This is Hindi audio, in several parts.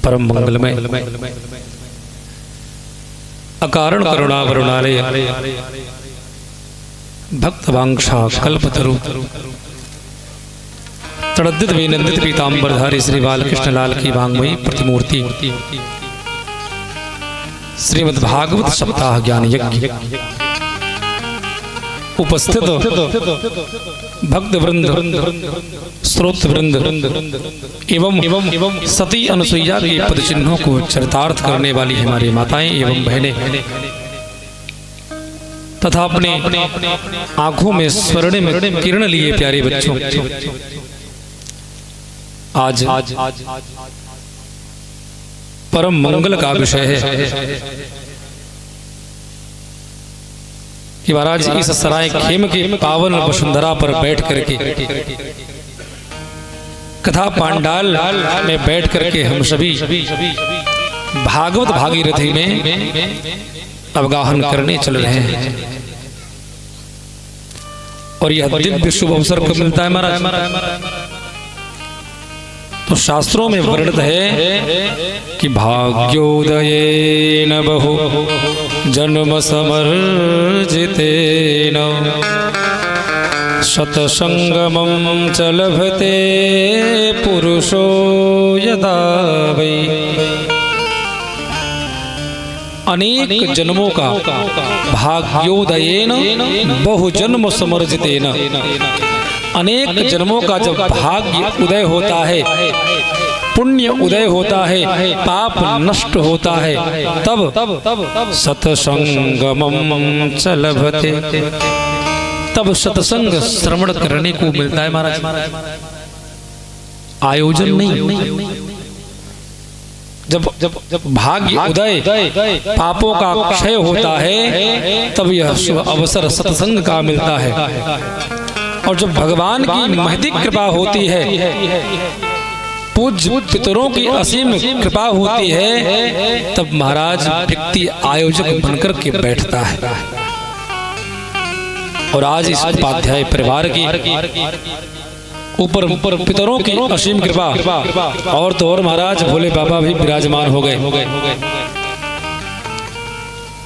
परम मंगलमय अकारण करुणा वरुणालय भक्त वांक्षा कल्पतरु तड़द्दित विनंदित पीतांबरधारी श्री बालकृष्ण लाल की वांग्मयी प्रतिमूर्ति श्रीमद् भागवत सप्ताह ज्ञान यज्ञ उपस्थित भक्त वृंद श्रोत वृंद एवं सती अनुसुईया के पद चिन्हों को चरितार्थ करने वाली हमारी माताएं एवं बहनें तथा अपने आंखों में स्वर्णिम किरण लिए प्यारे बच्चों, आज परम मंगल का विषय है कि महाराज इस सराय खेम के पावन वसुंधरा पर बैठ करके कथा पांडाल में बैठ करके हम सभी भागवत भागीरथी में अवगाहन करने चल रहे हैं और यह दिव्य शुभ अवसर कब मिलता है महाराज? तो शास्त्रों में वर्णित है कि भाग्योदयेन बहु जन्म समर्जितेन शतसंगमं च लभते पुरुषो यदा वै। अनेक जन्मों का भाग्योदयेन बहु जन्म समर्जितेन, अनेक जन्मों का जब भाग्य उदय होता है, पुण्य उदय होता है, पाप नष्ट होता है, तब सत्संगमं च लभते, तब सत्संग श्रवण करने को मिलता है महाराज। आयोजन नहीं, जब भाग्य उदय पापों का क्षय होता है तब यह शुभ अवसर सत्संग का मिलता है। और जब भगवान की महती कृपा होती है, पूज्य पितरों की असीम कृपा होती है, तब महाराज व्यक्ति आयोजक बनकर के बैठता है। और आज इस उपाध्याय परिवार की ऊपर पितरों की असीम कृपा, और तो और महाराज भोले बाबा भी विराजमान हो गए,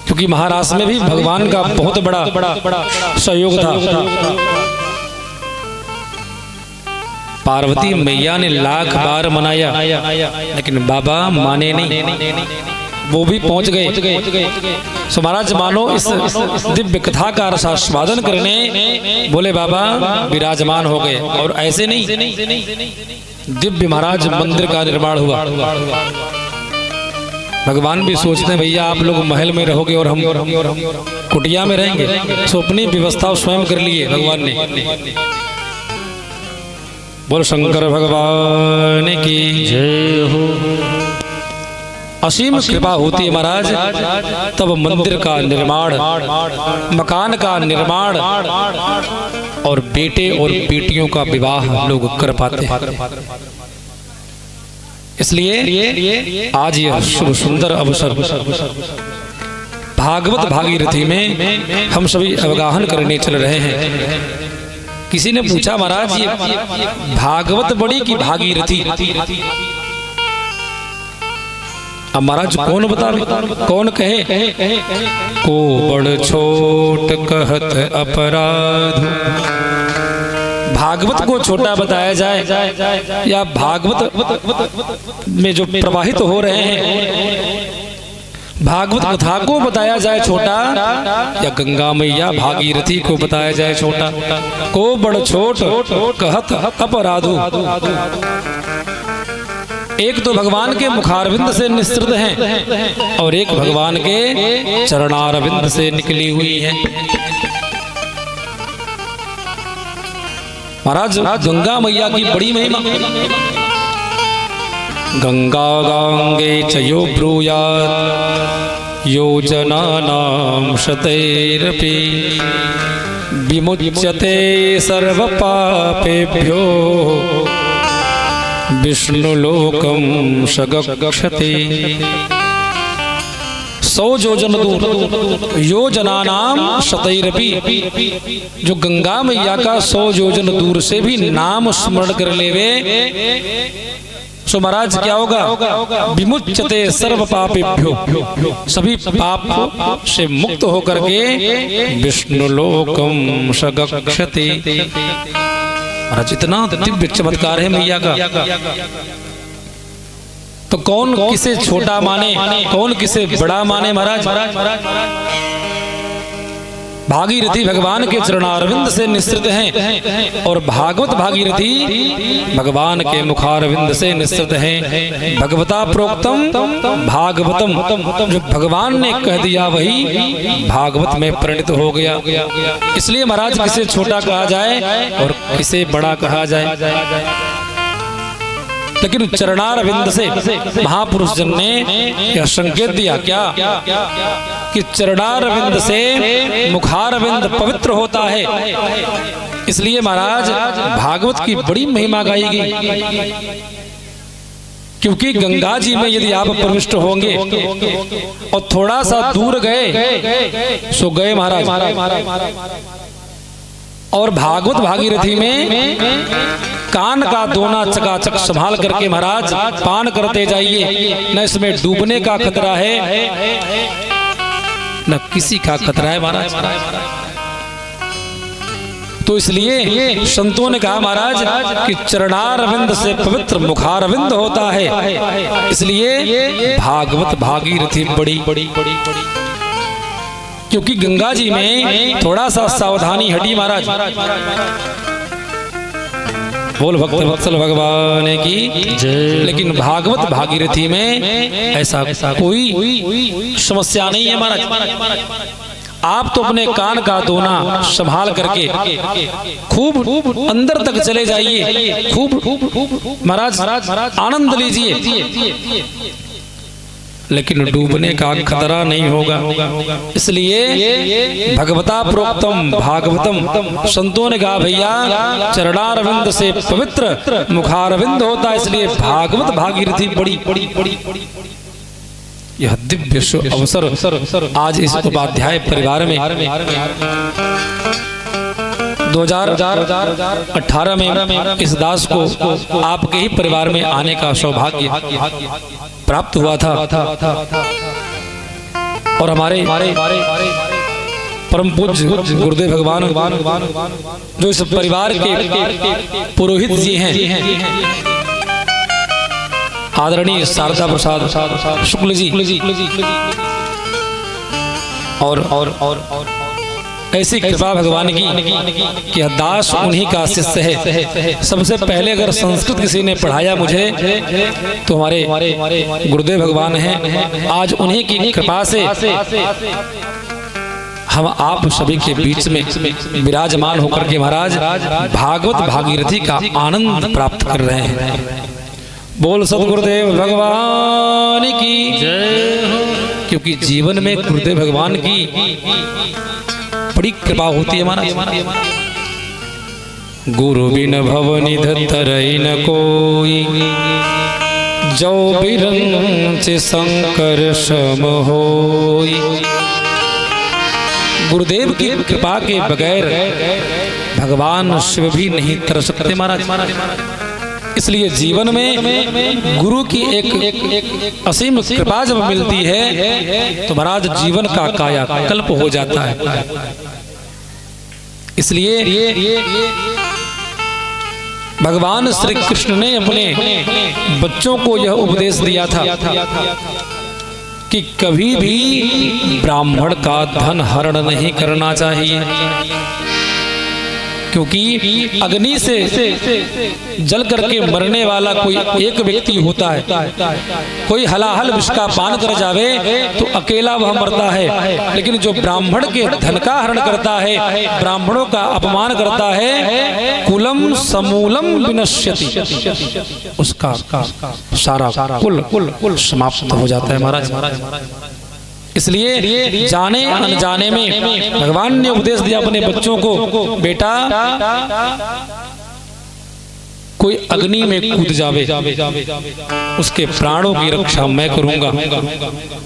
क्योंकि महाराष्ट्र में भी भगवान का बहुत बड़ा सहयोग था। पार्वती मैया ने लाख बार मनाया, लेकिन बाबा माने नहीं, वो भी पहुंच गए। सो महाराज मानो इस दिव्य कथा का रसास्वादन करने भोले बाबा विराजमान हो गए। और ऐसे नहीं, दिव्य महाराज मंदिर का निर्माण हुआ। भगवान भी सोचते हैं भैया आप लोग महल में रहोगे और हम कुटिया में रहेंगे, सो अपनी व्यवस्था स्वयं कर लिए भगवान ने। बोल शंकर भगवान की जय हो। असीम कृपा होती है महाराज, तब मंदिर का निर्माण, मकान का निर्माण और बेटे और बेटियों का विवाह लोग कर पाते हैं। इसलिए आज यह शुभ सुंदर अवसर भागवत भागीरथी में हम सभी अवगाहन करने चल रहे हैं। किसी ने पूछा महाराज ये भागवत बड़ी की भागीरथी? अब महाराज कौन बतावे, कौन कहे? को बड़ छोट कहत अपराध। भागवत को छोटा बताया जाए या भागवत में जो प्रवाहित हो रहे हैं भागवत कथा को बताया जाए छोटा, या गंगा मैया भागीरथी को बताया जाए छोटा? को बड़ छोट कहत अपराधु। एक तो भगवान के मुखारविंद से निस्तृत हैं और एक भगवान के चरणारविंद से निकली हुई है। महाराज गंगा मैया की बड़ी महिमा। गंगा गांगे च यो ब्रूयात् योजनानां शतैरपि विमुच्यते सर्व पापेभ्यो विष्णुलोकं सगच्छति। 100 योजन दूर, योजनानाम शतैरपि, जो गंगा मैया का 100 योजन दूर से भी नाम स्मरण कर लेवे सो महाराज क्या होगा, विमुच्यते सर्व पापेभ्यो, सभी पाप से मुक्त होकर के विष्णु लोकम सगच्छति। महाराज इतना दिव्य चमत्कार है मैया का। तो कौन किसे छोटा माने, कौन किसे बड़ा माने महाराज। भागीरथी भगवान के चरणारविंद से निःसृत हैं और भागवत भागीरथी भगवान के मुखारविंद से निःसृत हैं। भगवता प्रोक्तम भागवतम, जो भगवान ने कह दिया वही भागवत में परिणत हो गया। इसलिए महाराज किसे छोटा कहा जाए और किसे बड़ा कहा जाए। लेकिन चरणारविंद से महापुरुष जन ने यह संकेत दिया क्या कि चरणारविंद से मुखारविंद पवित्र होता है। इसलिए महाराज भागवत की बड़ी महिमा गाई गई, क्योंकि गंगा जी में यदि आप प्रविष्ट होंगे और थोड़ा सा दूर गए सो गए महाराज। और भागवत भागीरथी में कान का दोना चकाचक संभाल करके महाराज पान करते जाइए, न इसमें डूबने का खतरा है न किसी का खतरा है महाराज। तो इसलिए संतों ने कहा महाराज कि चरणारविंद से पवित्र मुखारविंद होता है। इसलिए भागवत भागीरथी बड़ी, क्योंकि गंगा जी में थोड़ा सा सावधानी हटी महाराज। बोल भक्त वत्सल भगवान की जय। लेकिन भागवत भागीरथी में ऐसा कोई समस्या नहीं है महाराज। आप तो अपने कान का दोना संभाल करके खूब अंदर तक चले जाइए, खूब महाराज आनंद लीजिए, लेकिन डूबने का खतरा नहीं होगा। इसलिए भगवता प्रोक्तम भागवतम, संतों ने कहा भैया चरणारविंद से पवित्र मुखारविंद होता है। इसलिए भागवत भागीरथी बड़ी। यह दिव्य अवसर आज इस उपाध्याय परिवार में 2018 में इस दास को आपके ही परिवार में आने का सौभाग्य प्राप्त हुआ था। और हमारे परम पूज्य गुरुदेव भगवान जो इस परिवार के पुरोहित जी हैं, आदरणीय शारदा प्रसाद शुक्ल जी, और ऐसी कृपा भगवान की कि दास उन्हीं का शिष्य है। सबसे पहले अगर संस्कृत किसी ने पढ़ाया मुझे तो हमारे गुरुदेव भगवान हैं। आज उन्हीं की कृपा से हम आप सभी के बीच में विराजमान होकर के महाराज भागवत भागीरथी का आनंद प्राप्त कर रहे हैं। बोल सतगुरुदेव भगवान की जय हो। क्योंकि जीवन में गुरुदेव भगवान की बड़ी कृपा होती है महाराज। गुरु बिन भवनि धरई न कोई, जो बिरंच शंकर सम होई। गुरुदेव की कृपा के बगैर भगवान शिव भी नहीं तर सकते महाराज। इसलिए जीवन में गुरु की एक असीम कृपा जब मिलती है तो महाराज जीवन का कायाकल्प हो जाता है। इसलिए भगवान श्री कृष्ण ने अपने बच्चों को यह उपदेश दिया था कि कभी भी ब्राह्मण का धन हरण नहीं करना चाहिए, क्योंकि अग्नि से जल करके मरने वाला कोई एक व्यक्ति होता है। कोई हलाहल विष का पान कर जावे तो अकेला वह मरता है, लेकिन जो ब्राह्मण के धन का हरण करता है, ब्राह्मणों का अपमान करता है, कुलम समूलम विनश्यति, उसका सारा कुल समाप्त हो जाता है महाराज। इसलिए जाने अनजाने में भगवान ने उपदेश दिया अपने बच्चों को, बेटा कोई अग्नि में कूद जावे उसके प्राणों की रक्षा मैं करूंगा,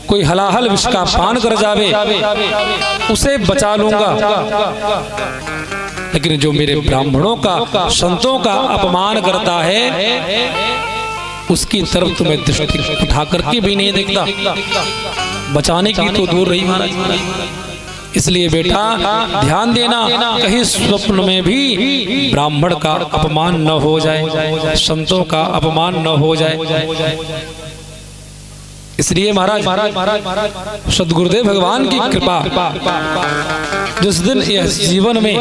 कोई हलाहल विष का पान कर जावे उसे बचा लूंगा, लेकिन जो मेरे ब्राह्मणों का संतों का अपमान करता है उसकी तरफ तो मैं दृष्टि उठा करके भी नहीं देखता, बचाने की तो दूर रही महाराज। इसलिए बेटा ध्यान देना, कहीं स्वप्न में भी ब्राह्मण का अपमान न हो जाए, संतों का अपमान न हो जाए। इसलिए महाराज सद्गुरुदेव भगवान की कृपा जिस दिन यह जीवन में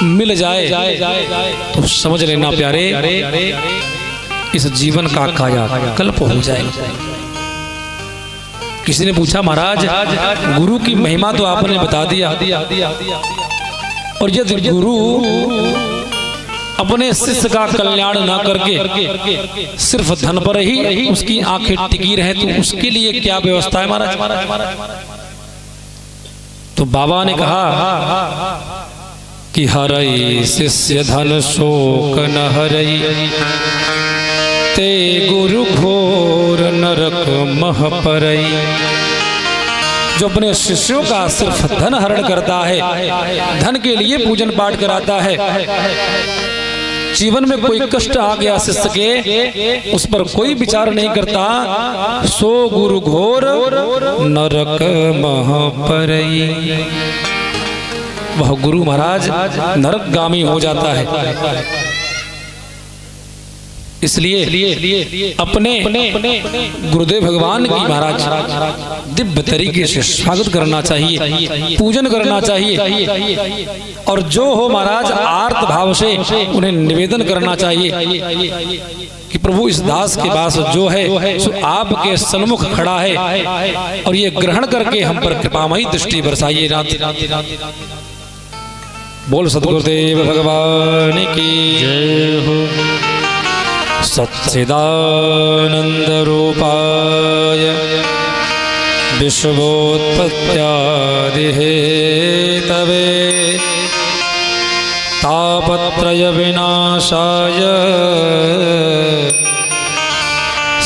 मिल जाए तो समझ लेना प्यारे, इस जीवन का कायाकल्प हो जाए। किसी ने पूछा महाराज गुरु की महिमा तो आपने बता दिया, और यदि गुरु अपने शिष्य का कल्याण ना करके सिर्फ धन पर ही उसकी आंखें टिकी रहे तो उसके लिए क्या व्यवस्था है महाराज? तो बाबा ने कहा कि हरई शिष्य धन शोक न हरई, ते गुरु घोर नरक मह परई। जो अपने शिष्यों का सिर्फ धन हरण करता है, धन के लिए पूजन पाठ कराता है, जीवन में कोई कष्ट आ गया शिष्य के, उस पर कोई विचार नहीं करता, सो गुरु घोर नरक मह परई। वह गुरु महाराज नरकगामी हो जाता है। इसलिए अपने गुरुदेव भगवान की महाराज दिव्य तरीके से स्वागत करना चाहिए, पूजन करना चाहिए, और जो हो महाराज आर्त भाव से उन्हें निवेदन करना चाहिए कि प्रभु इस दास के पास जो है सो आपके सन्मुख खड़ा है, और ये ग्रहण करके हम पर कृपामयी दृष्टि बरसाइए। रात बोल सद्गुरुदेव भगवान की जय हो। सच्चिदानंद रूपाय विश्वोत्पत्त्यादि हेतवे तापत्रय विनाशाय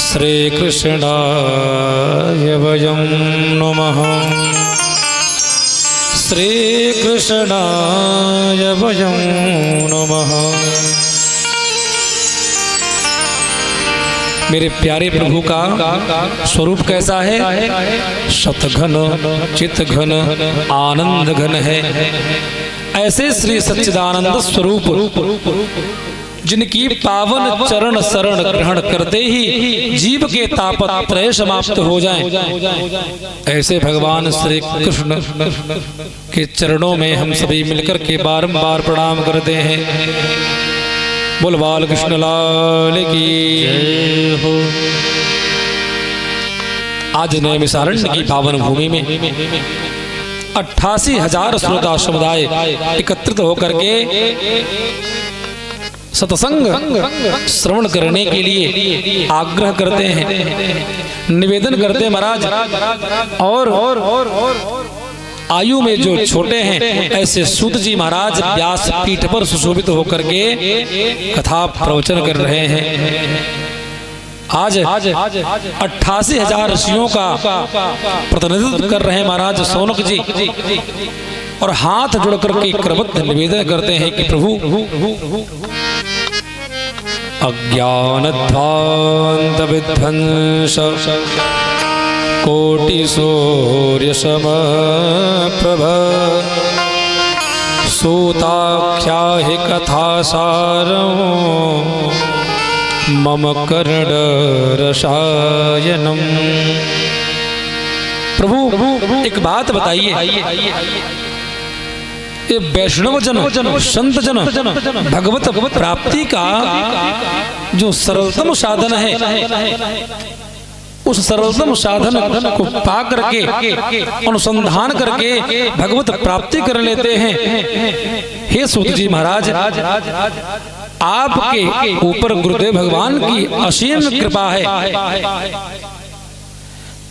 श्री कृष्णाय वयं नमः। श्री कृष्णाय वयं नमः। मेरे प्यारे प्रभु का स्वरूप कैसा है? सतघन चितघन आनंद घन है। ऐसे श्री सच्चिदानंद स्वरूप जिनकी पावन चरण शरण ग्रहण करते ही जीव के तापत्रय समाप्त हो जाएं, ऐसे भगवान श्री कृष्ण के चरणों में हम सभी मिलकर के बारंबार प्रणाम करते हैं। बोल बाल कृष्ण लाल की जय हो। आज नैमिषारण्य की पावन भूमि में 88,000 श्रोता समुदाय एकत्रित होकर के सत्संग श्रवण करने के लिए आग्रह करते हैं, निवेदन करते हैं महाराज। और आयु में जो छोटे हैं ऐसे सूत जी महाराज व्यास पीठ पर सुशोभित होकर के कथा प्रवचन कर रहे हैं। आज 88,000 ऋषियों का प्रतिनिधित्व कर रहे हैं महाराज शौनक जी, और हाथ जोड़ करके क्रमबद्ध निवेदन करते हैं कि प्रभु अज्ञानध्वांत विध्वंस कोटि सूर्य समप्रभ सूताख्या हि कथासारं मम कर्ण रसायनम। प्रभु एक बात बताइए, ये वैष्णव जन संत जन भगवत प्राप्ति का जो सरलतम साधन है, उस सरलतम साधन को पा करके अनुसंधान करके भगवत प्राप्ति कर लेते हैं। हे सूत जी महाराज, आपके ऊपर गुरुदेव भगवान की असीम कृपा है।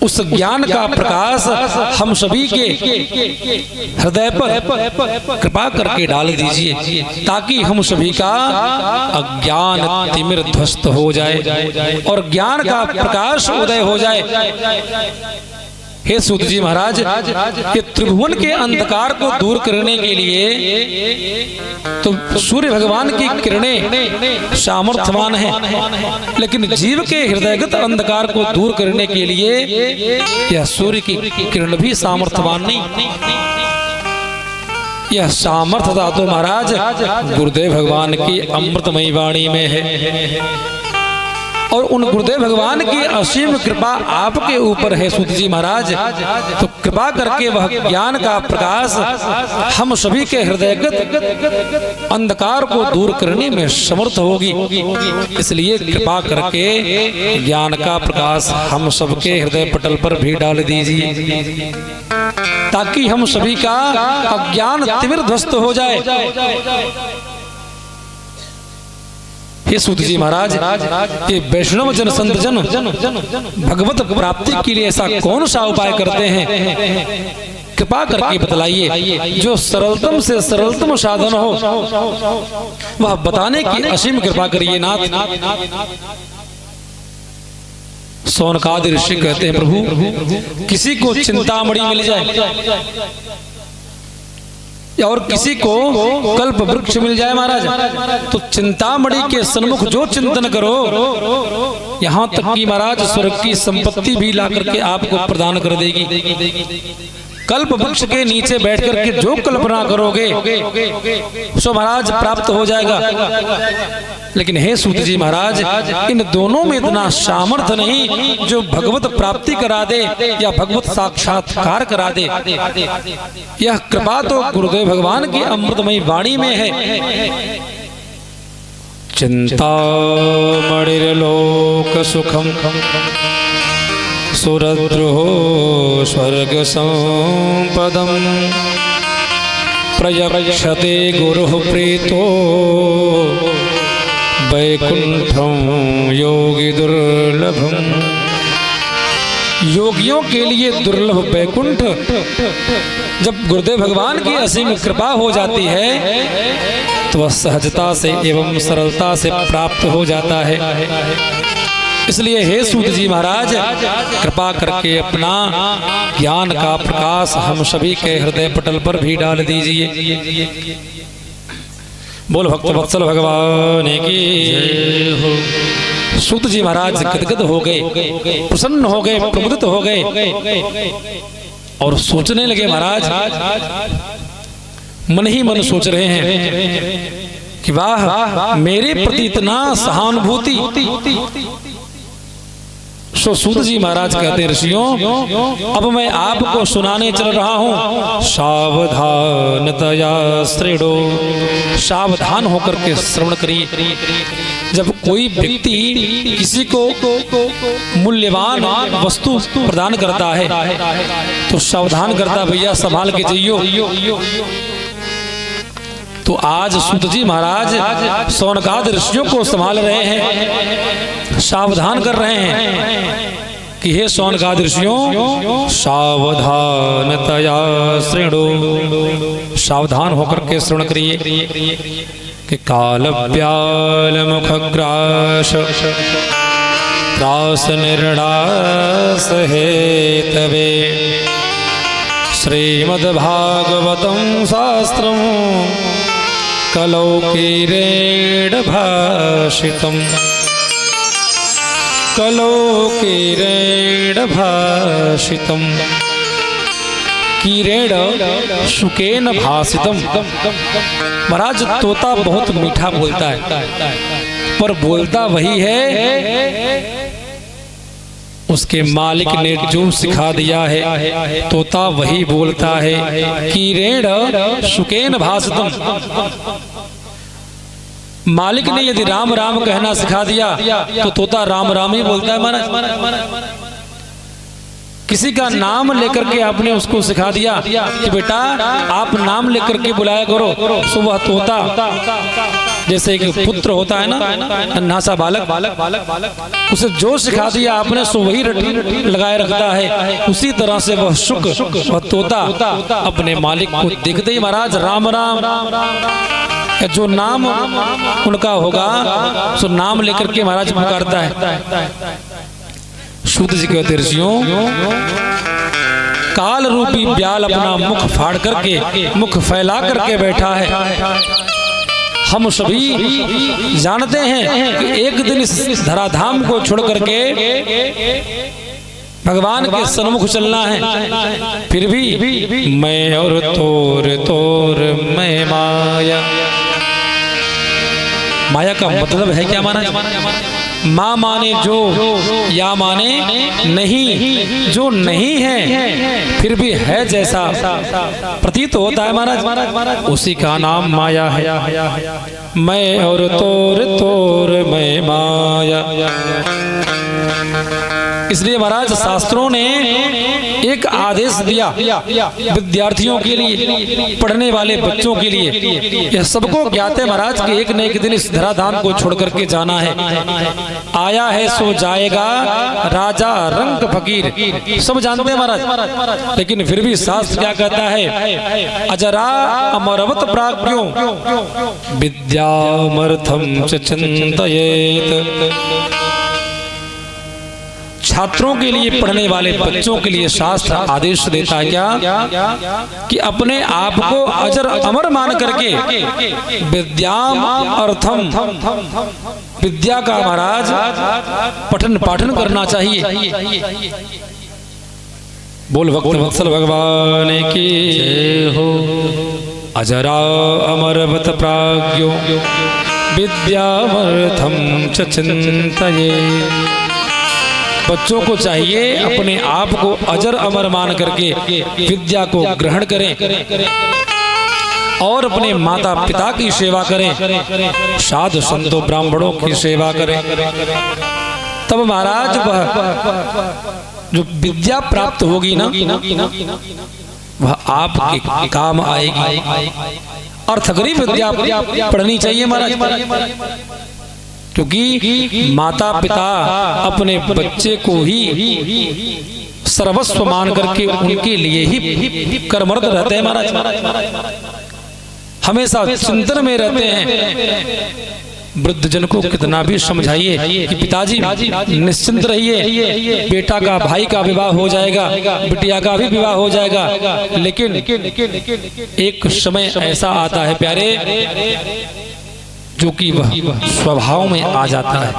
उस ज्ञान का प्रकाश हम सभी के हृदय पर कृपा करके डाल दीजिए, ताकि हम सभी का अज्ञान तिमिर ध्वस्त हो जाए और ज्ञान का प्रकाश उदय हो जाए। हे सूत जी महाराज, ये त्रिभुवन के अंधकार को दूर करने के लिए तो सूर्य भगवान की किरणें सामर्थ्यवान हैं, लेकिन जीव के हृदयगत अंधकार को दूर करने के लिए यह सूर्य की किरण भी सामर्थ्यवान नहीं। यह सामर्थ्यता तो महाराज गुरुदेव भगवान की अमृतमयी वाणी में है, और उन गुरुदेव भगवान की असीम कृपा आपके ऊपर है सूत जी महाराज। तो कृपा करके वह ज्ञान का प्रकाश हम सभी के हृदयगत अंधकार को दूर करने में समर्थ होगी। इसलिए कृपा करके ज्ञान का प्रकाश हम सबके हृदय पटल पर भी डाल दीजिए, ताकि हम सभी का अज्ञान तिमिर ध्वस्त हो जाए। हे सूत जी महाराज, ये वैष्णव जन संत जन भगवत प्राप्ति के लिए ऐसा कौन सा उपाय करते हैं, कृपा करके बतलाइए। जो सरलतम से सरलतम साधन हो वह बताने की असीम कृपा करिए नाथ। सौनकादि ऋषि कहते हैं, प्रभु किसी को चिंतामणि मिल जाए और किसी को कल्प वृक्ष मिल जाए महाराज, तो चिंतामणि के सन्मुख जो चिंतन करो, यहाँ तक कि महाराज स्वर्ग की संपत्ति भी ला करके आपको प्रदान कर देगी। कल्प वृक्ष के नीचे बैठ करके जो कल्पना करोगे सो महाराज प्राप्त हो जाएगा। लेकिन हे सूत जी महाराज, इन दोनों में इतना सामर्थ्य नहीं जो भगवत प्राप्ति करा दे या भगवत साक्षात्कार करा दे। यह कृपा तो गुरुदेव भगवान की अमृतमयी वाणी में है। चिंतामणिर्लोक सुखम सुरद्रोह स्वर्ग संपदम प्रयक्षते गुरुः प्रीतो वैकुंठम योगी दुर्लभम। योगियों के लिए दुर्लभ वैकुंठ जब गुरुदेव भगवान की असीम कृपा हो जाती है तो वह सहजता से एवं सरलता से प्राप्त हो जाता है। इसलिए हे सूत जी महाराज, कृपा करके अपना ज्ञान का प्रकाश हम सभी के हृदय पटल पर भी डाल दीजिए। बोल भक्त वत्सल भगवान की जय हो। सूत जी महाराज गदगद हो गए, प्रसन्न हो गए, प्रमुदित हो गए और सोचने लगे। महाराज मन ही मन सोच रहे हैं कि वाह, मेरे प्रति इतना सहानुभूति। सो सूत जी महाराज कहते हैं, ऋषियों अब मैं आपको सुनाने चल रहा हूँ। सावधानतया श्रेणो, सावधान होकर के श्रवण करिए। जब कोई व्यक्ति किसी को मूल्यवान वस्तु प्रदान करता है तो सावधान करता, भैया संभाल के जाइयो। तो आज सूत जी महाराज सौनकादि ऋषियों को संभाल रहे हैं, सावधान कर रहे हैं कि हे सौनकादि ऋषियों, सावधानतया श्रेणो, सावधान होकर के श्रवण करिए कि कालव्याल मुखग्रास त्रास निर्णास हेतवे श्रीमद्भागवतं शास्त्रम् कलौकीरेण भाषितम्, कलौकीरेण भाषितम्, कीरेण शुकेन भाषितम्। महाराज तोता बहुत मीठा बोलता है, पर बोलता वही है उसके मालिक ने जो सिखा दिया है। तोता वही बोलता है। कीरेण शुकेन भाषितम्, मालिक ने यदि राम राम कहना सिखा दिया तो तोता राम राम ही बोलता है। महाराज किसी का नाम लेकर के आपने उसको सिखा दिया कि बेटा आप नाम लेकर के बुलाया करो, तो वह तोता जैसे एक पुत्र होता है ना, नन्हा सा बालक, उसे जो सिखा दिया आपने सो वही रटी लगाए रखता है। उसी तरह से वह शुक वह तोता अपने मालिक को देखते ही महाराज राम राम, जो नाम उनका होगा सो नाम लेकर के महाराज पुकारता है। सूत जी कहते ऋषियों, काल रूपी ब्याल अपना मुख फाड़ करके, मुख फैला करके बैठा है। हम सभी जानते हैं कि एक दिन इस धराधाम को छोड़ करके भगवान के सन्मुख चलना है। फिर भी मैं और तोर मैं माया। माया का मतलब है क्या माना? माँ माने जो, या माने नहीं, जो नहीं है फिर भी है जैसा प्रतीत होता है महाराज, उसी का नाम माया है। मैं और तोर मैं माया। इसलिए महाराज शास्त्रों ने एक आदेश दिया विद्यार्थियों के लिए, पढ़ने वाले बच्चों के लिए। यह सबको ज्ञात है महाराज कि एक न एक दिन इस धराधाम को छोड़ करके जाना है। आया है सो जाएगा, राजा रंग फकीर, सब जानते हैं महाराज। लेकिन फिर भी शास्त्र क्या कहता है? अजरा अमरवत प्राज्ञो विद्यामर्थम च चिंतयेत। छात्रों के लिए, पढ़ने वाले बच्चों के लिए शास्त्र आदेश देता है क्या? कि अपने आप को अजर अमर मान करके विद्याम अर्थम, विद्या का महाराज पठन पाठन करना चाहिए। बोल भक्त वत्सल भगवान की जय हो। अजरा अमरवत प्राज्ञो विद्यामर्थम च चिंतयेत्। बच्चों को चाहिए अपने आप को अजर अमर मान करके विद्या को ग्रहण करें और अपने माता पिता की सेवा करें, साधु संतों ब्राह्मणों की सेवा करें। तब महाराज वह जो विद्या प्राप्त होगी ना, वह आपके काम आएगी। अर्थकरी विद्या पढ़नी चाहिए महाराज, क्योंकि माता पिता अपने बच्चे को ही सर्वस्व मान करके उनके लिए ही कर्मरत रहते हैं महाराज, हमेशा चिंतन में रहते हैं। वृद्ध जन को कितना भी समझाइए कि पिताजी निश्चिंत रहिए, बेटा का भाई का विवाह हो जाएगा, बिटिया का भी विवाह हो जाएगा, लेकिन एक समय ऐसा आता है प्यारे जो कि वह स्वभाव में आ जाता है।